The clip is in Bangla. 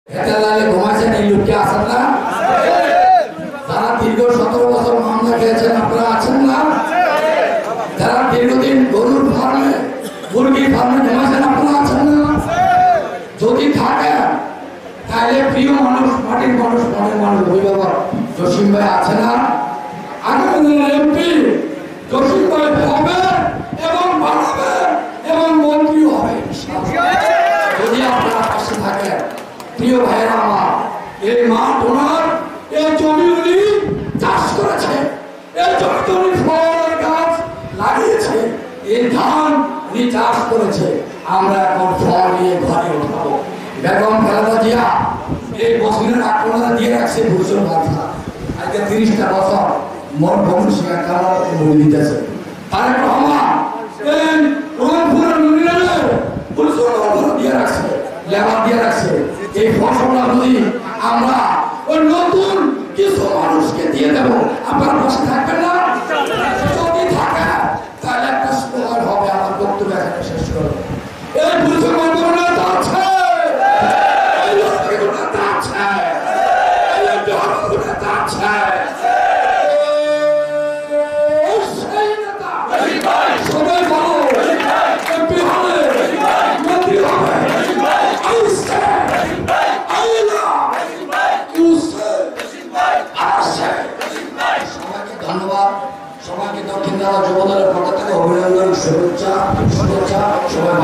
ঘুমাইছেন এই লোককে আছেন না? যারা দীর্ঘ 17 বছর মামলা খেয়েছেন আপনারা আছেন না? যারা দীর্ঘদিন গরুর ফার্মে মুরগির ফার্মে ঘুমাইছেন আপনারা আছেন না? যদি থাকেন তাহলে প্রিয় মানুষ, মাটির মানুষ, মনের মানুষ অভিভাবক জসিম ভাই আছে না? আগামী দিনের এমপি জসিম ভাই হবে এবং বানাবে এবং মন্ত্রী হবে যদি আপনারা পাশে থাকেন। প্রিয় ভাইয়েরা আমার, এই মাঠ ওনার, এই জমি উনি চাষ করেছে, এই জমিতে উনি ফল গাছ লাগিয়েছে, এই ধান উনি চাষ করেছে, আমরা এখন ফল নিয়ে ঘরে উঠাবো। বেগম খালেদা জিয়া এই বছরের আক্রমণটা দিয়ে রাখছে ভূষণ বাধা, আজকে 30টা বছর মোট ভবন শিক্ষা কারণ দিতেছে। তারেক রহমান এই রংপুরের ইউনিয়নে ভূষণ বাধা দিয়ে রাখছে, লেবার দিয়ে রাখছে। এই ফসলটা যদি আমরা ওই নতুন কিছু মানুষকে দিয়ে দেব, আপনারা পাশে থাকবেন না? যদি থাকে তাহলে একটা স্লোগান হবে। আমার বক্তব্য এখানে শেষ করব। এই মুসলমান নেতা আছে, এই লক্ষ্মীগুলো নেতা আছে, এই জহরগুলো নেতা আছে, সেই নেতা সবাই বলো এমপি হবে, মন্ত্রী হবে, ধন্যবাদ সবাইকে। দক্ষিণ জেলা যুবদলের পক্ষ থেকে অভিনন্দন, শুভেচ্ছা সবাই।